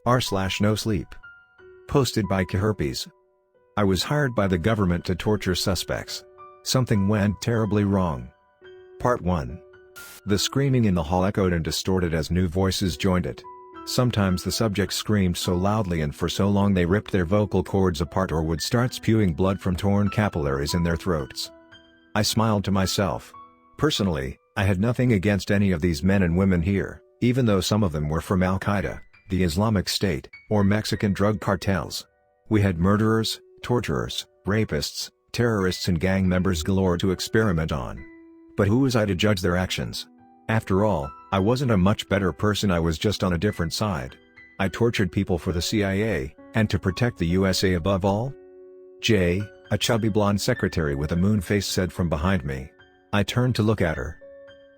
r/NoSleep. Posted by CIAHerpes. I was hired by the government to torture suspects. Something went terribly wrong. Part 1. The screaming in the hall echoed and distorted as new voices joined it. Sometimes the subjects screamed so loudly and for so long they ripped their vocal cords apart or would start spewing blood from torn capillaries in their throats. I smiled to myself. Personally, I had nothing against any of these men and women here, even though some of them were from Al-Qaeda, the Islamic State, or Mexican drug cartels. We had murderers, torturers, rapists, terrorists and gang members galore to experiment on. But who was I to judge their actions? After all, I wasn't a much better person, I was just on a different side. I tortured people for the CIA, and to protect the USA above all? Jay, a chubby blonde secretary with a moon face, said from behind me. I turned to look at her.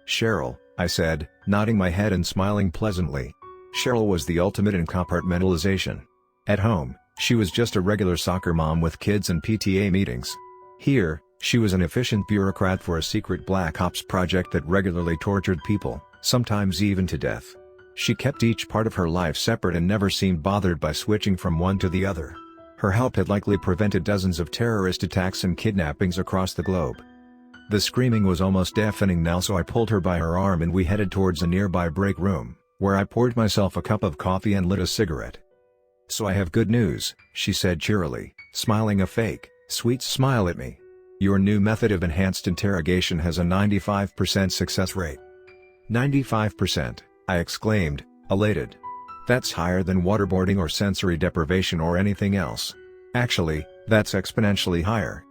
Cheryl, I said, nodding my head and smiling pleasantly. Cheryl was the ultimate in compartmentalization. At home, she was just a regular soccer mom with kids and PTA meetings. Here, she was an efficient bureaucrat for a secret black ops project that regularly tortured people, sometimes even to death. She kept each part of her life separate and never seemed bothered by switching from one to the other. Her help had likely prevented dozens of terrorist attacks and kidnappings across the globe. The screaming was almost deafening now, so I pulled her by her arm and we headed towards a nearby break room, where I poured myself a cup of coffee and lit a cigarette. So I have good news, she said cheerily, smiling a fake, sweet smile at me. Your new method of enhanced interrogation has a 95% success rate. 95%, I exclaimed, elated. That's higher than waterboarding or sensory deprivation or anything else. Actually, that's exponentially higher.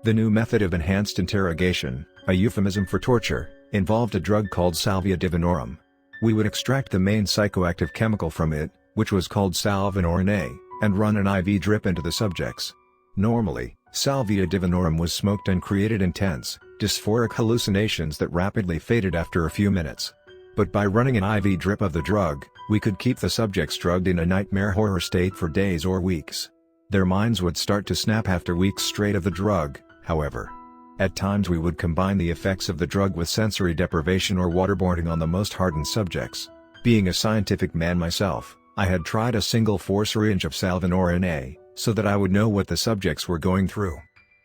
The new method of enhanced interrogation, a euphemism for torture, involved a drug called salvia divinorum. We would extract the main psychoactive chemical from it, which was called salvinorin A, and run an IV drip into the subjects. Normally, salvia divinorum was smoked and created intense, dysphoric hallucinations that rapidly faded after a few minutes. But by running an IV drip of the drug, we could keep the subjects drugged in a nightmare horror state for days or weeks. Their minds would start to snap after weeks straight of the drug, however. At times we would combine the effects of the drug with sensory deprivation or waterboarding on the most hardened subjects. Being a scientific man myself, I had tried a single 4 syringe of salvinorin A, so that I would know what the subjects were going through.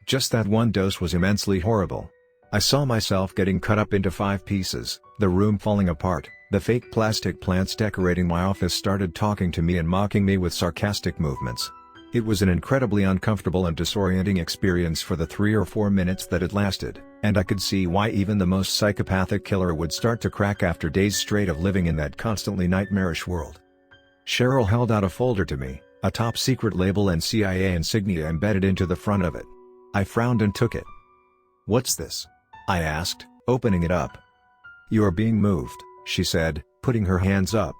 Just that one dose was immensely horrible. I saw myself getting cut up into 5 pieces, the room falling apart, the fake plastic plants decorating my office started talking to me and mocking me with sarcastic movements. It was an incredibly uncomfortable and disorienting experience for the 3 or 4 minutes that it lasted, and I could see why even the most psychopathic killer would start to crack after days straight of living in that constantly nightmarish world. Cheryl held out a folder to me, a top secret label and CIA insignia embedded into the front of it. I frowned and took it. "What's this?" I asked, opening it up. "You are being moved," she said, putting her hands up.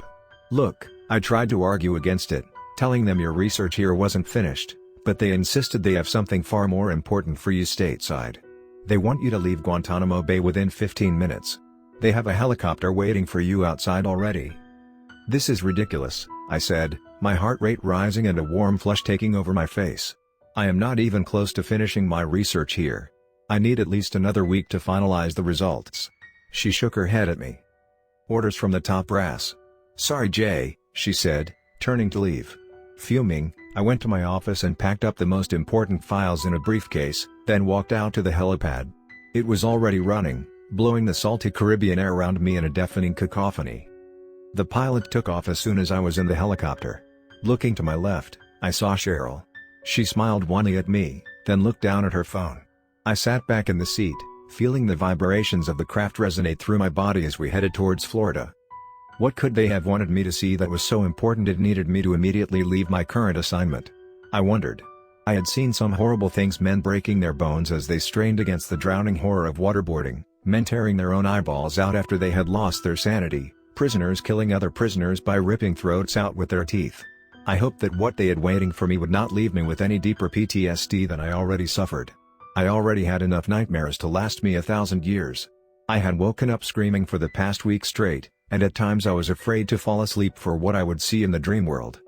"Look, I tried to argue against it, telling them your research here wasn't finished, but they insisted they have something far more important for you stateside. They want you to leave Guantanamo Bay within 15 minutes. They have a helicopter waiting for you outside already." "This is ridiculous," I said, my heart rate rising and a warm flush taking over my face. "I am not even close to finishing my research here. I need at least another week to finalize the results." She shook her head at me. "Orders from the top brass." "Sorry Jay," she said, turning to leave. Fuming, I went to my office and packed up the most important files in a briefcase, then walked out to the helipad. It was already running, blowing the salty Caribbean air around me in a deafening cacophony. The pilot took off as soon as I was in the helicopter. Looking to my left, I saw Cheryl. She smiled wanly at me, then looked down at her phone. I sat back in the seat, feeling the vibrations of the craft resonate through my body as we headed towards Florida. What could they have wanted me to see that was so important it needed me to immediately leave my current assignment? I wondered. I had seen some horrible things: men breaking their bones as they strained against the drowning horror of waterboarding, men tearing their own eyeballs out after they had lost their sanity, prisoners killing other prisoners by ripping throats out with their teeth. I hoped that what they had waiting for me would not leave me with any deeper PTSD than I already suffered. I already had enough nightmares to last me 1,000 years. I had woken up screaming for the past week straight, and at times I was afraid to fall asleep for what I would see in the dream world.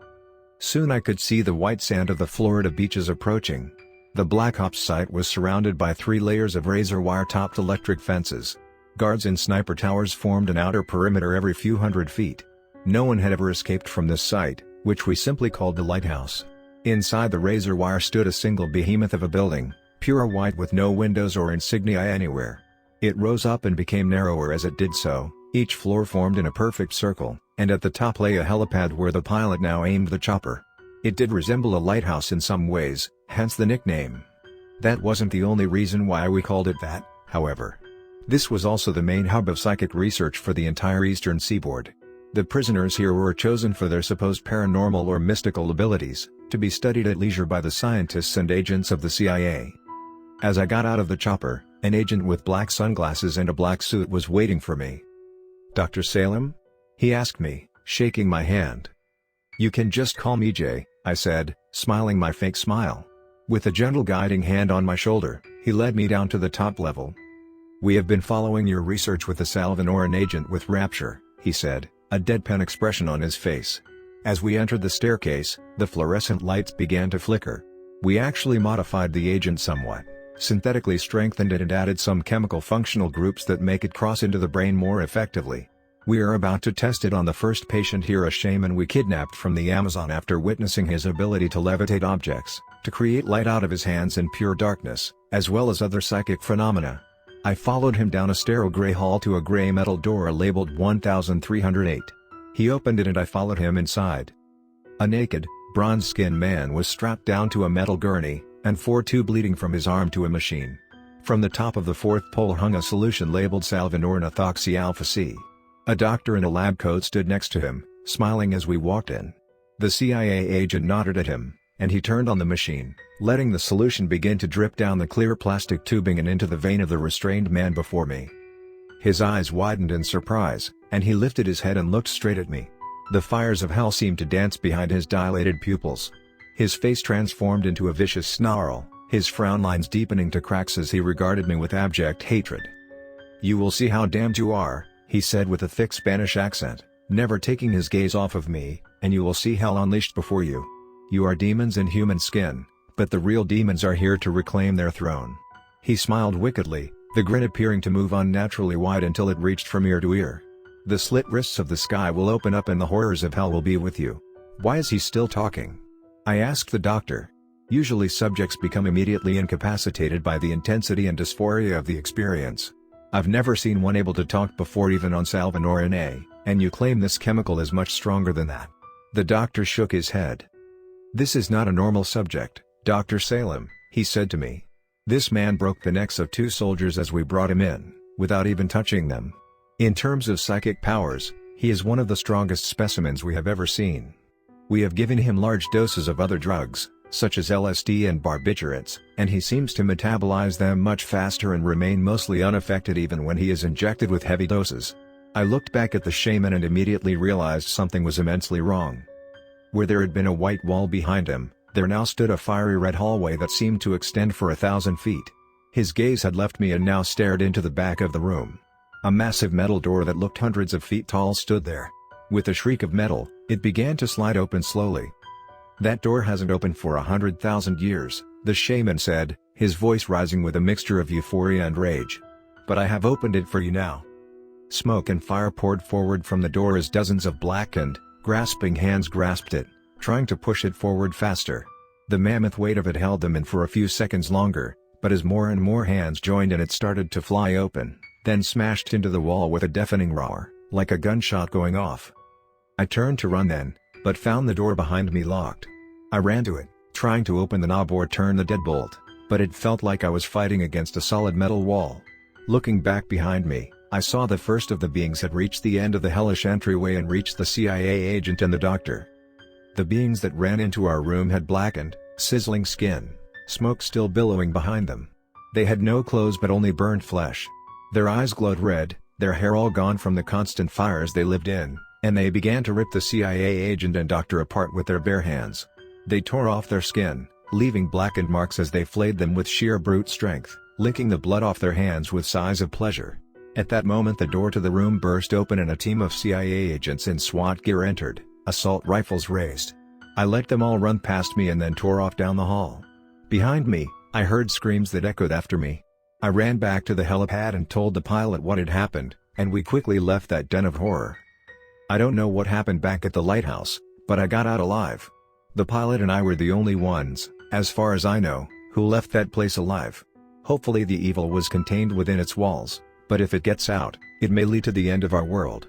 Soon I could see the white sand of the Florida beaches approaching. The Black Ops site was surrounded by 3 layers of razor wire-topped electric fences. Guards in sniper towers formed an outer perimeter every few hundred feet. No one had ever escaped from this site, which we simply called the lighthouse. Inside the razor wire stood a single behemoth of a building, pure white with no windows or insignia anywhere. It rose up and became narrower as it did so, each floor formed in a perfect circle, and at the top lay a helipad where the pilot now aimed the chopper. It did resemble a lighthouse in some ways, hence the nickname. That wasn't the only reason why we called it that, however. This was also the main hub of psychic research for the entire eastern seaboard. The prisoners here were chosen for their supposed paranormal or mystical abilities, to be studied at leisure by the scientists and agents of the CIA. As I got out of the chopper, an agent with black sunglasses and a black suit was waiting for me. "Dr. Salem?" he asked me, shaking my hand. "You can just call me Jay," I said, smiling my fake smile. With a gentle guiding hand on my shoulder, he led me down to the top level. "We have been following your research with the Salvinoran agent with rapture," he said, a deadpan expression on his face. As we entered the staircase, the fluorescent lights began to flicker. "We actually modified the agent somewhat, synthetically strengthened it and added some chemical functional groups that make it cross into the brain more effectively. We are about to test it on the first patient here, a shaman we kidnapped from the Amazon after witnessing his ability to levitate objects, to create light out of his hands in pure darkness, as well as other psychic phenomena." I followed him down a sterile gray hall to a gray metal door labeled 1308. He opened it and I followed him inside. A naked, bronze-skinned man was strapped down to a metal gurney, and 4-2 bleeding from his arm to a machine. From the top of the fourth pole hung a solution labeled Salvinoran Ethoxy Alpha C. A doctor in a lab coat stood next to him, smiling as we walked in. The CIA agent nodded at him, and he turned on the machine, letting the solution begin to drip down the clear plastic tubing and into the vein of the restrained man before me. His eyes widened in surprise, and he lifted his head and looked straight at me. The fires of hell seemed to dance behind his dilated pupils. His face transformed into a vicious snarl, his frown lines deepening to cracks as he regarded me with abject hatred. "You will see how damned you are," he said with a thick Spanish accent, never taking his gaze off of me, "and you will see hell unleashed before you. You are demons in human skin, but the real demons are here to reclaim their throne." He smiled wickedly, the grin appearing to move unnaturally wide until it reached from ear to ear. "The slit wrists of the sky will open up and the horrors of hell will be with you." "Why is he still talking?" I asked the doctor. Usually subjects become immediately incapacitated by the intensity and dysphoria of the experience. I've never seen one able to talk before, even on Salvinoran A, and you claim this chemical is much stronger than that. The doctor shook his head. "This is not a normal subject, Dr. Salem," he said to me. "This man broke the necks of 2 soldiers as we brought him in, without even touching them. In terms of psychic powers, he is one of the strongest specimens we have ever seen. We have given him large doses of other drugs, such as LSD and barbiturates, and he seems to metabolize them much faster and remain mostly unaffected even when he is injected with heavy doses." I looked back at the shaman and immediately realized something was immensely wrong. Where there had been a white wall behind him, there now stood a fiery red hallway that seemed to extend for 1,000 feet. His gaze had left me and now stared into the back of the room. A massive metal door that looked hundreds of feet tall stood there. With a shriek of metal, it began to slide open slowly. "That door hasn't opened for 100,000 years, the shaman said, his voice rising with a mixture of euphoria and rage. "But I have opened it for you now." Smoke and fire poured forward from the door as dozens of blackened, grasping hands grasped it, trying to push it forward faster. The mammoth weight of it held them in for a few seconds longer, but as more and more hands joined and it started to fly open, then smashed into the wall with a deafening roar, like a gunshot going off. I turned to run then, but found the door behind me locked. I ran to it, trying to open the knob or turn the deadbolt, but it felt like I was fighting against a solid metal wall. Looking back behind me, I saw the first of the beings had reached the end of the hellish entryway and reached the CIA agent and the doctor. The beings that ran into our room had blackened, sizzling skin, smoke still billowing behind them. They had no clothes but only burned flesh. Their eyes glowed red, their hair all gone from the constant fires they lived in, and they began to rip the CIA agent and doctor apart with their bare hands. They tore off their skin, leaving blackened marks as they flayed them with sheer brute strength, licking the blood off their hands with sighs of pleasure. At that moment the door to the room burst open and a team of CIA agents in SWAT gear entered, assault rifles raised. I let them all run past me and then tore off down the hall. Behind me, I heard screams that echoed after me. I ran back to the helipad and told the pilot what had happened, and we quickly left that den of horror. I don't know what happened back at the lighthouse, But I got out alive. The pilot and I were the only ones, as far as I know, who left that place alive. Hopefully the evil was contained within its walls, but if it gets out, it may lead to the end of our world.